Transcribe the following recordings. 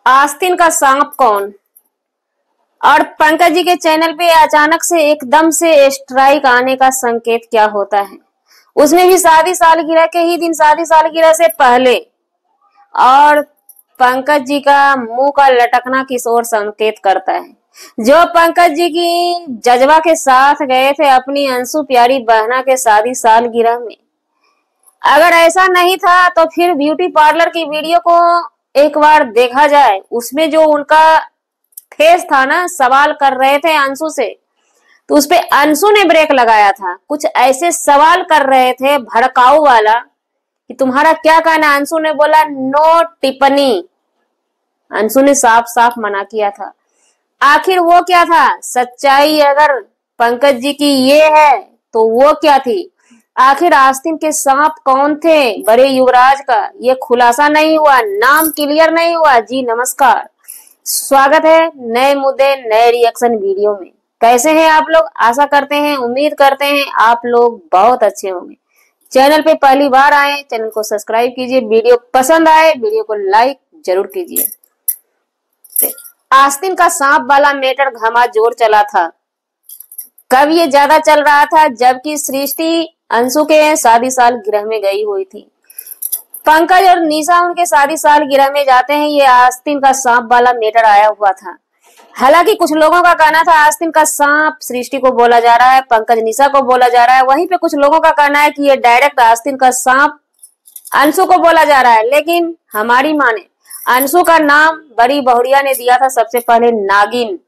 आस्तीन का सांप कौन। और पंकज जी के चैनल पे अचानक से एकदम से स्ट्राइक आने का संकेत क्या होता है। उसमें भी शादी सालगिरह के ही दिन, शादी सालगिरह से पहले। और पंकज जी का मुंह का लटकना किस ओर संकेत करता है। जो पंकज जी की जज्बा के साथ गए थे अपनी अंशु प्यारी बहना के शादी सालगिरह में, अगर ऐसा नहीं था तो फिर ब्यूटी पार्लर की वीडियो को एक बार देखा जाए। उसमें जो उनका फेस था ना, सवाल कर रहे थे अंशु से, तो उसपे अंशु ने ब्रेक लगाया था। कुछ ऐसे सवाल कर रहे थे भड़काऊ वाला कि तुम्हारा क्या कहना है। अंशु ने बोला नो टिप्पणी। अंशु ने साफ साफ मना किया था। आखिर वो क्या था सच्चाई, अगर पंकज जी की ये है तो वो क्या थी। आखिर आस्तीन के सांप कौन थे बड़े युवराज का, ये खुलासा नहीं हुआ, नाम क्लियर नहीं हुआ। जी नमस्कार, स्वागत है नए मुद्दे नए रिएक्शन वीडियो में। कैसे हैं आप लोग। आशा करते हैं, उम्मीद करते हैं आप लोग बहुत अच्छे होंगे। चैनल पे पहली बार आए, चैनल को सब्सक्राइब कीजिए। वीडियो पसंद आए वीडियो को लाइक जरूर कीजिए। आस्तीन का सांप वाला मैटर घमाजोर चला था। कब ये ज्यादा चल रहा था, जबकि सृष्टि अंशु के शादी सालगिरह में गई हुई थी। पंकज और निशा उनके शादी सालगिरह में जाते हैं, ये आस्तीन का सांप वाला मैटर आया हुआ था। हालांकि कुछ लोगों का कहना था आस्तीन का सांप सृष्टि को बोला जा रहा है, पंकज निशा को बोला जा रहा है। वहीं पे कुछ लोगों का कहना है कि ये डायरेक्ट आस्तीन का सांप अंशु को बोला जा रहा है। लेकिन हमारी माने अंशु का नाम बड़ी बहुरिया ने दिया था सबसे पहले नागिन,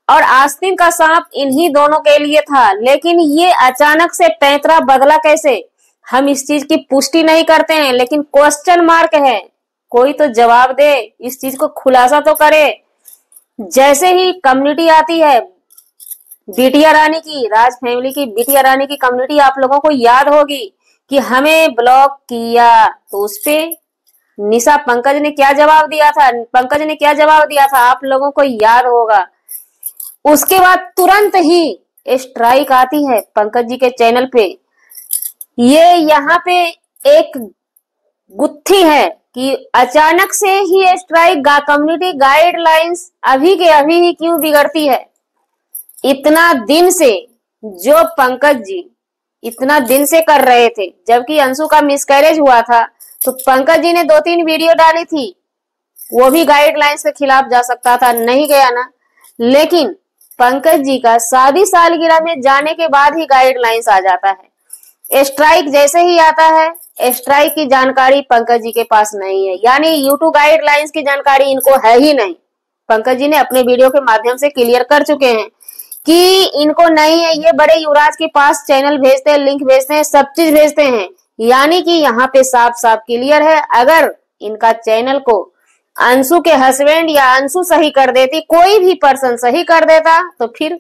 और आस्तीन का सांप इन्हीं दोनों के लिए था। लेकिन ये अचानक से पैंतरा बदला कैसे, हम इस चीज की पुष्टि नहीं करते हैं, लेकिन क्वेश्चन मार्क है। कोई तो जवाब दे, इस चीज को खुलासा तो करे। जैसे ही कम्युनिटी आती है बिटिया रानी की, राज फैमिली की बिटिया रानी की कम्युनिटी, आप लोगों को याद होगी कि हमें ब्लॉक किया, तो उसपे निशा पंकज ने क्या जवाब दिया था, पंकज ने क्या जवाब दिया था आप लोगों को याद होगा। उसके बाद तुरंत ही स्ट्राइक आती है पंकज जी के चैनल पे। ये यहाँ पे एक गुत्थी है कि अचानक से ही स्ट्राइक, कम्युनिटी गाइडलाइंस अभी के अभी ही क्यों बिगड़ती है। इतना दिन से जो पंकज जी इतना दिन से कर रहे थे, जबकि अंशु का मिसकैरेज हुआ था, तो पंकज जी ने 2-3 वीडियो डाली थी, वो भी गाइडलाइंस के खिलाफ जा सकता था, नहीं गया ना। लेकिन पंकज जी का शादी सालगिरह में जाने के बाद ही गाइडलाइंस आ जाता है। स्ट्राइक जैसे ही आता है, स्ट्राइक की जानकारी पंकज जी के पास नहीं है, यानी यूट्यूब गाइडलाइंस की जानकारी इनको है ही नहीं। पंकज जी ने अपने वीडियो के माध्यम से क्लियर कर चुके हैं कि इनको नहीं है। ये बड़े युवराज के पास चैनल भेजते हैं, लिंक भेजते हैं, सब चीज भेजते हैं, यानी कि यहाँ पे साफ साफ क्लियर है। अगर इनका चैनल को अंशु के हस्बैंड या अंशु सही कर देती, कोई भी पर्सन सही कर देता, तो फिर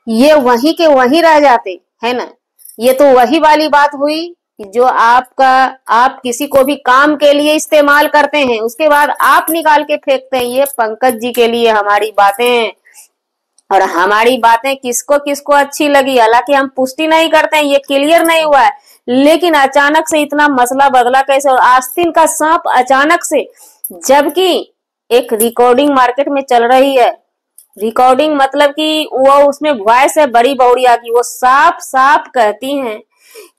ये वहीं के वहीं रह जाते, है ना। ये तो वही वाली बात हुई कि जो आप किसी को भी काम के लिए इस्तेमाल करते हैं, उसके बाद आप निकाल के फेंकते हैं। ये पंकज जी के लिए हमारी बातें हैं, और हमारी बातें किसको किसको अच्छी लगी, हालांकि हम पुष्टि नहीं करते हैं, ये क्लियर नहीं हुआ है। लेकिन अचानक से इतना मसला बदला कैसे, और आस्तीन का सांप अचानक से, जबकि एक रिकॉर्डिंग मार्केट में चल रही है। रिकॉर्डिंग मतलब कि वो उसमें वॉइस है बड़ी बहुरिया की, वो साफ साफ कहती हैं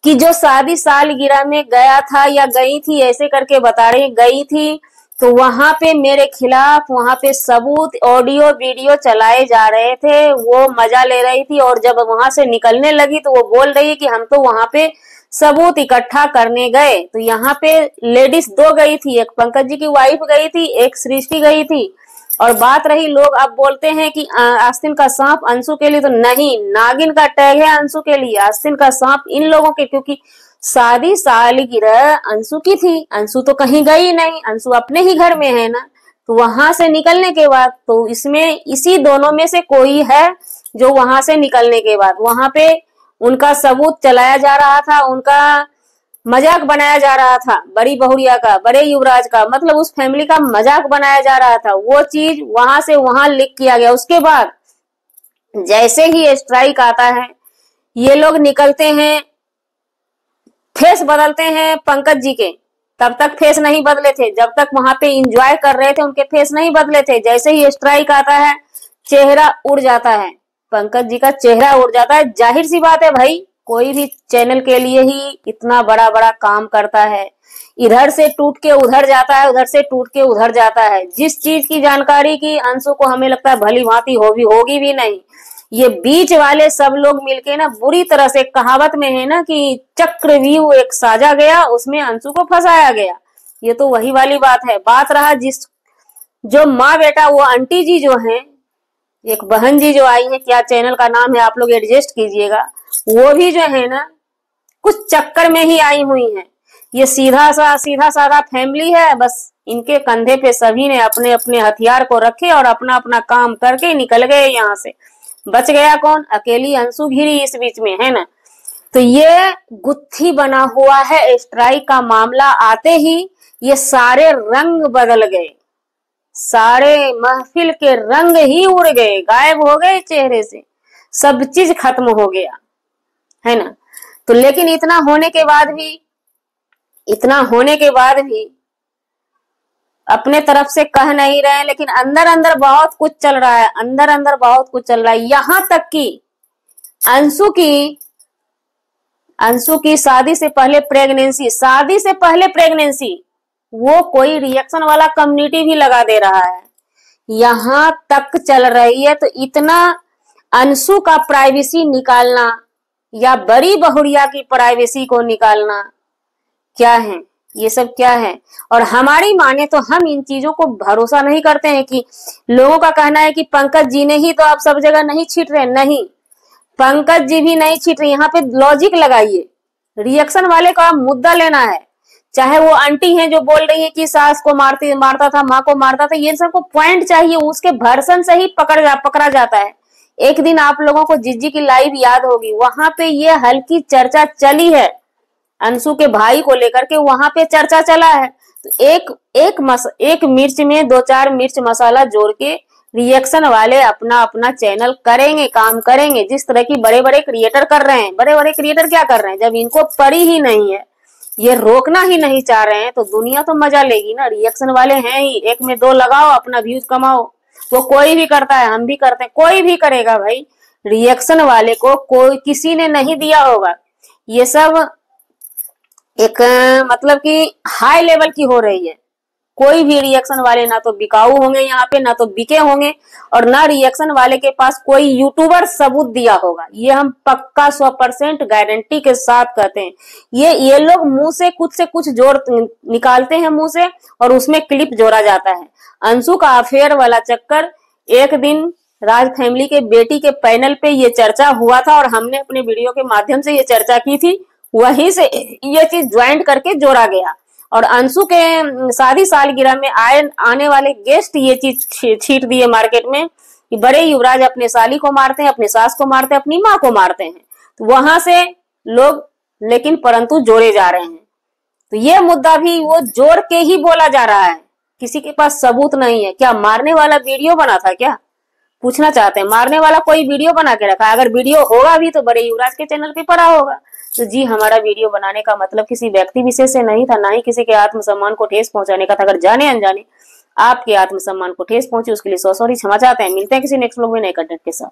कि जो शादी सालगिरह में गया था या गई थी, ऐसे करके बता रही गई थी, तो वहां पे मेरे खिलाफ वहां पे सबूत ऑडियो वीडियो चलाए जा रहे थे, वो मजा ले रही थी। और जब वहां से निकलने लगी तो वो बोल रही है कि हम तो वहां पे सबूत इकट्ठा करने गए। तो यहाँ पे लेडीज 2 गई थी, एक पंकज जी की वाइफ गई थी, एक सृष्टि गई थी। और बात रही, लोग अब बोलते हैं कि आस्तीन का सांप अंशु के लिए, तो नहीं, नागिन का टैग है अंशु के लिए, आस्तीन का सांप इन लोगों के, क्योंकि शादी सालगिरह अंशु की थी, अंशु तो कहीं गई नहीं, अंशु अपने ही घर में है ना। तो वहां से निकलने के बाद, तो इसमें इसी दोनों में से कोई है जो वहां से निकलने के बाद वहां पे उनका सबूत चलाया जा रहा था, उनका मजाक बनाया जा रहा था, बड़ी बहुरिया का, बड़े युवराज का, मतलब उस फैमिली का मजाक बनाया जा रहा था। वो चीज वहां से वहां लीक किया गया। उसके बाद जैसे ही स्ट्राइक आता है, ये लोग निकलते हैं, फेस बदलते हैं पंकज जी के, तब तक फेस नहीं बदले थे, जब तक वहां पे इंजॉय कर रहे थे उनके फेस नहीं बदले थे। जैसे ही स्ट्राइक आता है चेहरा उड़ जाता है, पंकज जी का चेहरा उड़ जाता है। जाहिर सी बात है भाई, कोई भी चैनल के लिए ही इतना बड़ा बड़ा काम करता है, इधर से टूट के उधर जाता है, उधर से टूट के उधर जाता है। जिस चीज की जानकारी की अंशु को हमें लगता है भली भांति होगी भी नहीं, ये बीच वाले सब लोग मिलके ना बुरी तरह से, कहावत में है ना कि चक्रव्यूह एक साजा गया, उसमें अंशु को फंसाया गया। ये तो वही वाली बात है। बात रहा जिस जो माँ बेटा, वो आंटी जी जो हैं, एक बहन जी जो आई है, क्या चैनल का नाम है आप लोग एडजस्ट कीजिएगा, वो भी जो है ना कुछ चक्कर में ही आई हुई है। ये सीधा साधा फैमिली है, बस इनके कंधे पे सभी ने अपने अपने हथियार को रखे और अपना अपना काम करके निकल गए यहाँ से। बच गया कौन? अकेली अंशु घिरी इस बीच में, है ना। तो ये गुत्थी बना हुआ है। स्ट्राइक का मामला आते ही ये सारे रंग बदल गए, सारे महफिल के रंग ही उड़ गए, गायब हो गए चेहरे से, सब चीज खत्म हो गया, है ना। तो लेकिन इतना होने के बाद भी अपने तरफ से कह नहीं रहे, लेकिन अंदर अंदर बहुत कुछ चल रहा है, अंदर अंदर बहुत कुछ चल रहा है। यहां तक कि अंशु की शादी से पहले प्रेगनेंसी वो कोई रिएक्शन वाला कम्युनिटी भी लगा दे रहा है, यहां तक चल रही है। तो इतना अंशु का प्राइवेसी निकालना या बड़ी बहुरिया की प्राइवेसी को निकालना क्या है, ये सब क्या है। और हमारी माने तो हम इन चीजों को भरोसा नहीं करते हैं। कि लोगों का कहना है कि पंकज जी ने ही तो आप सब जगह नहीं छीट रहे, नहीं, पंकज जी भी नहीं छीट रहे। यहाँ पे लॉजिक लगाइए, रिएक्शन वाले का मुद्दा लेना है। चाहे वो आंटी हैं जो बोल रही है कि सास को मारता था, माँ को मारता था, ये सबको पॉइंट चाहिए, उसके भर्सन से ही पकड़ा जाता है। एक दिन आप लोगों को जिज्जी की लाइव याद होगी, वहां पे ये हल्की चर्चा चली है अंशु के भाई को लेकर के, वहां पे चर्चा चला है। तो एक मिर्च में 2-4 मिर्च मसाला जोड़ के रिएक्शन वाले अपना अपना चैनल करेंगे, काम करेंगे, जिस तरह की बड़े बड़े क्रिएटर कर रहे हैं। बड़े बड़े क्रिएटर क्या कर रहे हैं, जब इनको पड़ी ही नहीं है, ये रोकना ही नहीं चाह रहे हैं, तो दुनिया तो मजा लेगी ना। रिएक्शन वाले हैं ही, 1 में 2 लगाओ, अपना व्यूज कमाओ। वो कोई भी करता है, हम भी करते हैं, कोई भी करेगा भाई। रिएक्शन वाले को कोई किसी ने नहीं दिया होगा। ये सब एक मतलब कि हाई लेवल की हो रही है। कोई भी रिएक्शन वाले ना तो बिकाऊ होंगे यहाँ पे, ना तो बिके होंगे, और ना रिएक्शन वाले के पास कोई यूट्यूबर सबूत दिया होगा। ये हम पक्का 100% गारंटी के साथ कहते हैं। ये लोग मुंह से कुछ जोड़ निकालते हैं मुंह से, और उसमें क्लिप जोड़ा जाता है। अंशु का अफेयर वाला चक्कर, एक दिन राज फैमिली के बेटी के पैनल पे ये चर्चा हुआ था, और हमने अपने वीडियो के माध्यम से ये चर्चा की थी, वहीं से ये चीज ज्वाइंट करके जोड़ा गया। और अंशु के शादी सालगिरह में आने वाले गेस्ट ये चीज छीट दिए मार्केट में कि बड़े युवराज अपने साली को मारते हैं, अपने सास को मारते हैं, अपनी माँ को मारते हैं। तो वहां से लोग लेकिन परंतु जोड़े जा रहे हैं। तो ये मुद्दा भी वो जोड़ के ही बोला जा रहा है, किसी के पास सबूत नहीं है। क्या मारने वाला वीडियो बना था क्या, पूछना चाहते हैं। मारने वाला कोई वीडियो बना के रखा, अगर वीडियो होगा भी तो बड़े युवराज के चैनल पे पड़ा होगा। तो जी, हमारा वीडियो बनाने का मतलब किसी व्यक्ति विशेष से नहीं था, ना ही किसी के आत्मसम्मान को ठेस पहुंचाने का था। अगर जाने अनजाने आपके आत्मसम्मान को ठेस पहुंची, उसके लिए सॉरी, क्षमा चाहते हैं। मिलते हैं किसी नेक्स्ट व्लॉग में नए कंटेंट के साथ।